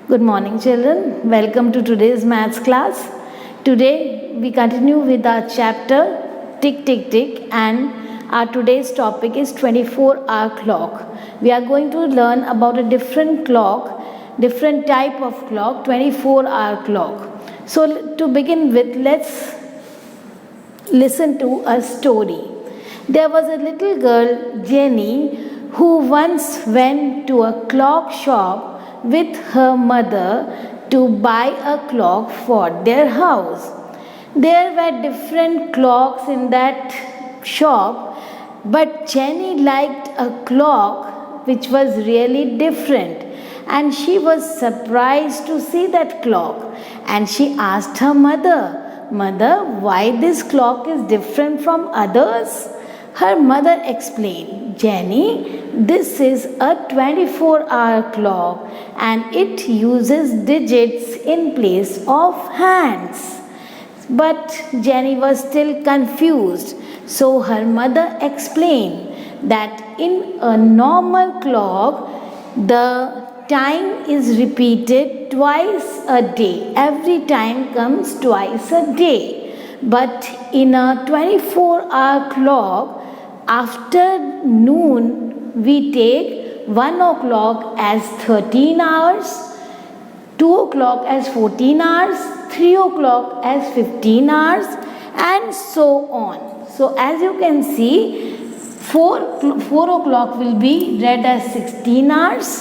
Good morning, children. Welcome to today's maths class. Today we continue with our chapter Tick Tick Tick, and our today's topic is 24-hour clock. We are going to learn about a different clock, different type of clock, 24-hour clock. So to begin with, let's listen to a story. There was a little girl, Jenny, who once went to a clock shop with her mother to buy a clock for their house. There were different clocks in that shop, but Jenny liked a clock which was really different, and she was surprised to see that clock, and she asked her mother, "Mother, why this clock is different from others?" Her mother explained, "Jenny, this is a 24-hour clock and it uses digits in place of hands." But Jenny was still confused, so her mother explained that in a normal clock, the time is repeated twice a day. Every time comes twice a day. But in a 24-hour clock, after noon, we take 1 o'clock as 13 hours, 2 o'clock as 14 hours, 3 o'clock as 15 hours, and so on. So as you can see, 4 o'clock will be read as 16 hours,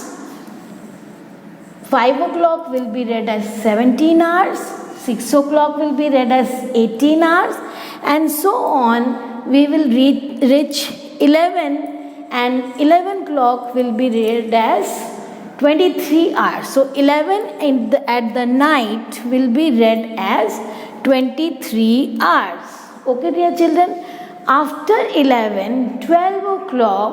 5 o'clock will be read as 17 hours, 6 o'clock will be read as 18 hours, and so on. We will reach 11, and 11 o'clock will be read as 23 hours. So 11 at the night will be read as 23 hours. Okay, dear children. After 11, 12 o'clock,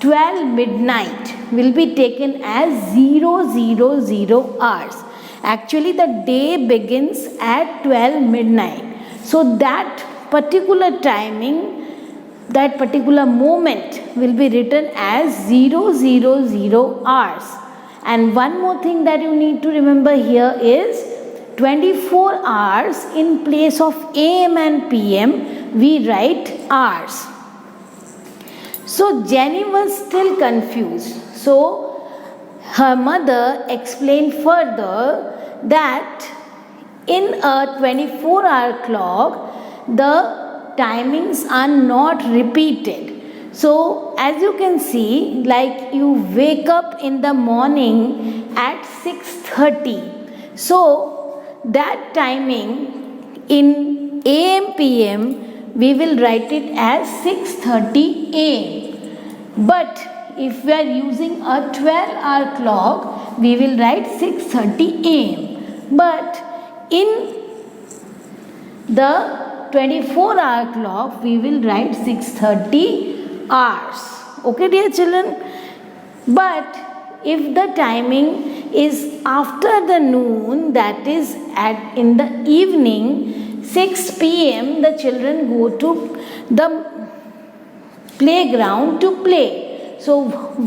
12 midnight will be taken as 000 hours. Actually, the day begins at 12 midnight. So that particular timing, that particular moment will be written as 000 hours. And one more thing that you need to remember here is 24 hours in place of AM and PM, we write hours. So Jenny was still confused. So her mother explained further that in a 24-hour clock, the timings are not repeated. So as you can see, like you wake up in the morning at 6:30. So that timing in AM PM we will write it as 6:30 AM. But if we are using a 12-hour clock, we will write 6:30 AM. But in the 24-hour clock, we will write 6:30 hours. Okay, dear children. But if the timing is after the noon, that is in the evening, 6 p.m., the children go to the playground to play. So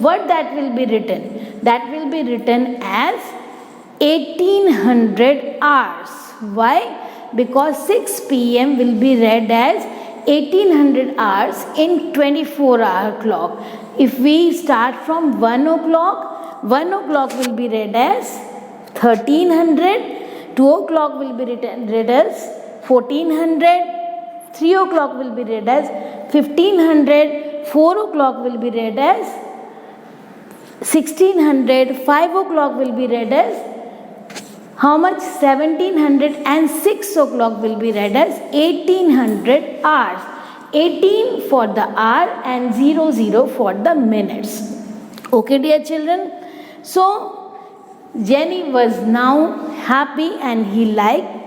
what that will be written? That will be written as 1800 hours. Why? Because 6 p.m. will be read as 1800 hours in 24-hour clock. If we start from 1 o'clock, 1 o'clock will be read as 1300, 2 o'clock will be read as 1400, 3 o'clock will be read as 1500, 4 o'clock will be read as 1600, 5 o'clock will be read as how much? 1700, and 6 o'clock will be read as 1800 hours. 18 for the hour and 00 for the minutes. Okay, dear children. So Jenny was now happy, and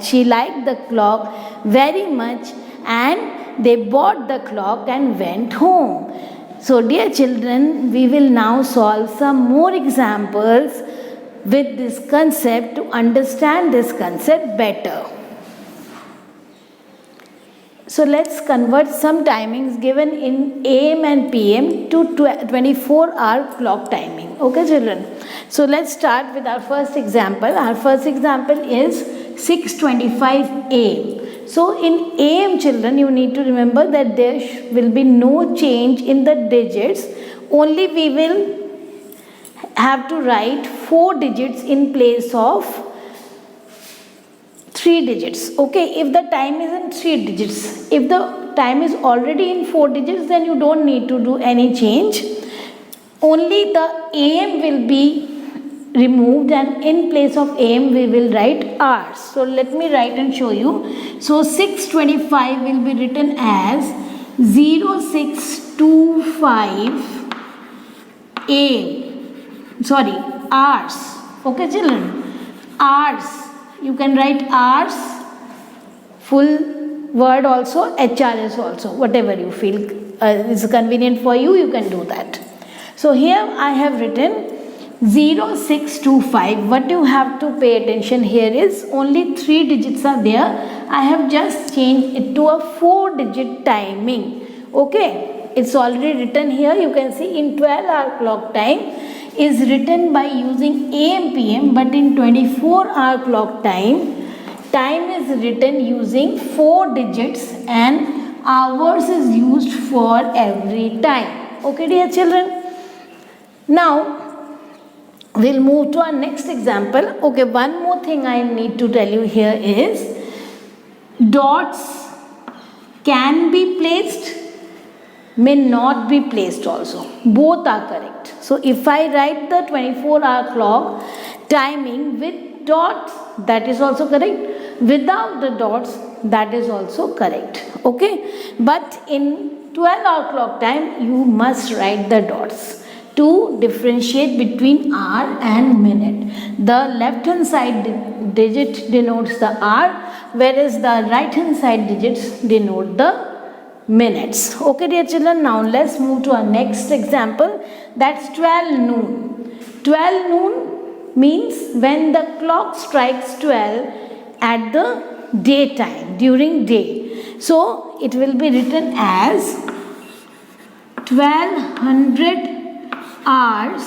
she liked the clock very much, and they bought the clock and went home. So dear children, we will now solve some more examples with this concept to understand this concept better. So let's convert some timings given in AM and PM to 24-hour clock timing. Okay, children. So let's start with our first example. Our first example is 6:25 AM. So in AM, children, you need to remember that there will be no change in the digits. Only we will have to write 4 digits in place of 3 digits. Okay, if the time is in 3 digits, if the time is already in 4 digits, then you don't need to do any change. Only the AM will be removed, and in place of AM we will write hours. So let me write and show you. So 6:25 will be written as 0625 AM. Sorry, hours. Okay, children, hours. You can write hours, full word also, HRS also, whatever you feel is convenient for you, you can do that. So here I have written 0625. What you have to pay attention here is only 3 digits are there. I have just changed it to a 4-digit timing. Okay, it's already written here. You can see in 12-hour clock time is written by using AM PM, but in 24-hour clock time is written using 4 digits and hours is used for every time. Okay, dear children. Now we'll move to our next example. Okay, one more thing I need to tell you here is dots can be placed, may not be placed also. Both are correct. So if I write the 24-hour clock timing with dots, that is also correct. Without the dots, that is also correct. Okay, but in 12-hour clock time, you must write the dots to differentiate between hour and minute. The left hand side digit denotes the hour, whereas the right hand side digits denote the minutes. Okay, dear children, now let's move to our next example. That's 12 noon. 12 noon means when the clock strikes 12 at the daytime, during day. So it will be written as 1200 hours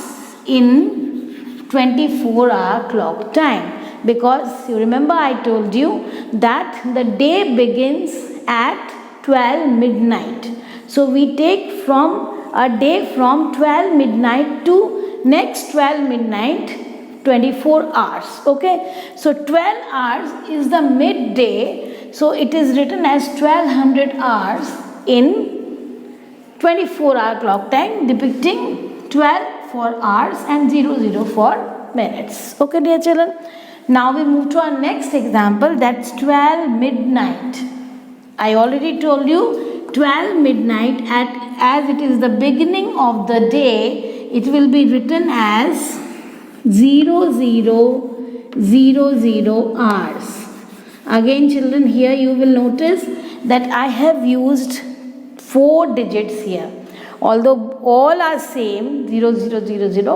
in 24-hour clock time, because you remember I told you that the day begins at 12 midnight. So we take from a day from 12 midnight to next 12 midnight, 24 hours. Okay, so 12 hours is the midday, so it is written as 1200 hours in 24-hour clock time, depicting 12 for hours and 00 for minutes. Okay, dear children, now we move to our next example. That's 12 midnight. I already told you 12 midnight, as it is the beginning of the day, it will be written as 0000 hours. Again, children, here you will notice that I have used 4 digits here. Although all are same, 0000,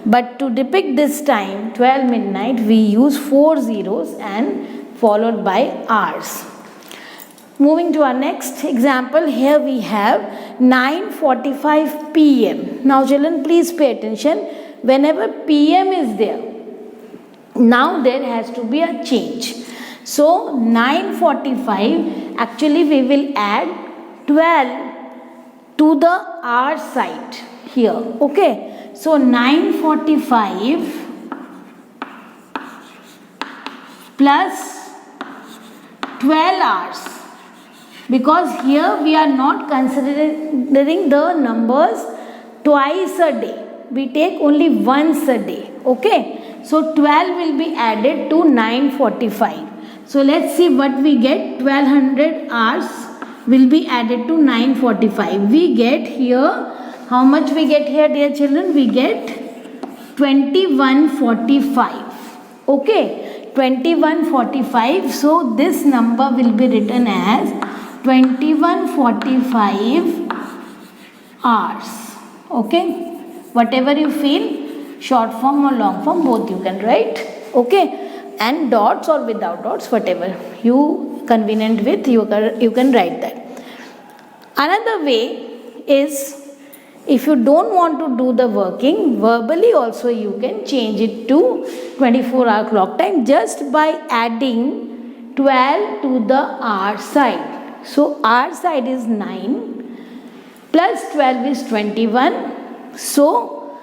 but to depict this time, 12 midnight, we use 4 zeros and followed by hours. Moving to our next example, here we have 9:45 PM. Now children, please pay attention. Whenever PM is there, now there has to be a change. So 9:45, actually we will add 12 to the hour side here. Okay, so 9:45 plus 12 hours, because here we are not considering the numbers twice a day, we take only once a day. Okay, so 12 will be added to 9:45. So let's see what we get. 1200 hours will be added to 9:45. We get here, how much we get here, dear children? We get 2145. Okay, 2145. So this number will be written as 2145 hours. Okay, whatever you feel, short form or long form, both you can write. Okay, and dots or without dots, whatever you convenient with, you can write that. Another way is, if you don't want to do the working verbally also, you can change it to 24-hour clock time just by adding 12 to the hour side. So hour side is 9 plus 12 is 21. So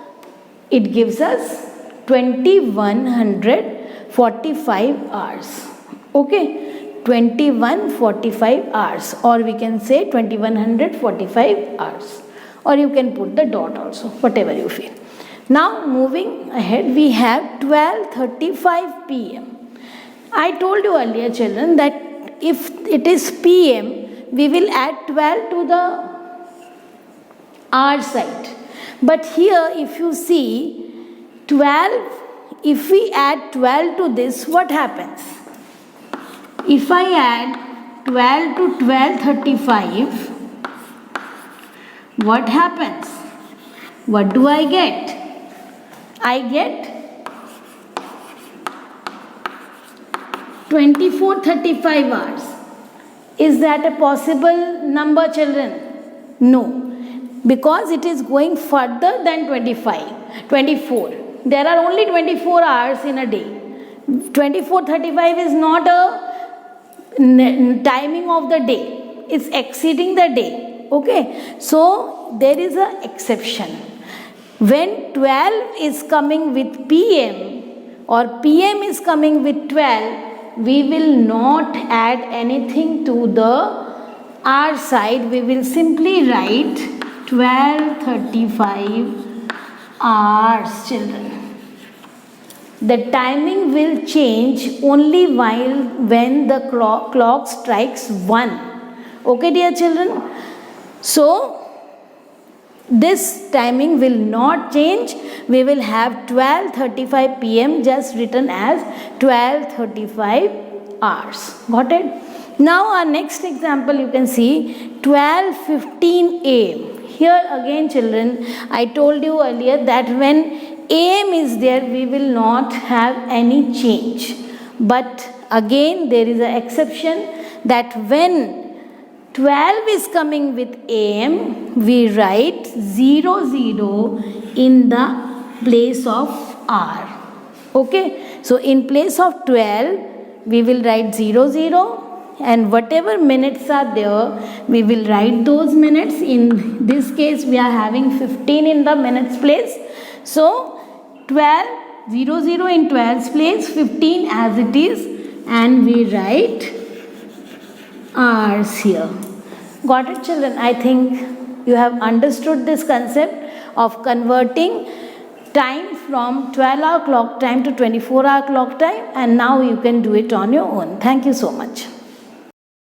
it gives us 2145 hours. Okay, 2145 hours, or we can say 2145 hours, or you can put the dot also, whatever you feel. Now moving ahead, we have 12:35 p.m. I told you earlier, children, that if it is p.m., we will add 12 to the hour side. But here if you see 12, if we add 12 to this, what happens? If I add 12 to 12:35, what happens? What do I get? I get 2435 hours. Is that a possible number, children? No, because it is going further than 24. There are only 24 hours in a day. 24:35 is not a timing of the day. It's exceeding the day. Okay, so there is an exception. When 12 is coming with PM or PM is coming with 12, we will not add anything to the hour side. We will simply write 12:35 hours, children. The timing will change only when the clock strikes 1. Okay, dear children? So this timing will not change. We will have 12:35 p.m. just written as 12:35 hours. Got it? Now our next example, you can see 12:15 a.m. Here again, children, I told you earlier that when AM is there, we will not have any change. But again, there is an exception, that when 12 is coming with AM, we write 00 in the place of R. Okay, so in place of 12, we will write 00, and whatever minutes are there, we will write those minutes. In this case, we are having 15 in the minutes place. So 12, 00 in 12's place, 15 as it is, and we write hours here. Got it, children? I think you have understood this concept of converting time from 12-hour clock time to 24-hour clock time, and now you can do it on your own. Thank you so much.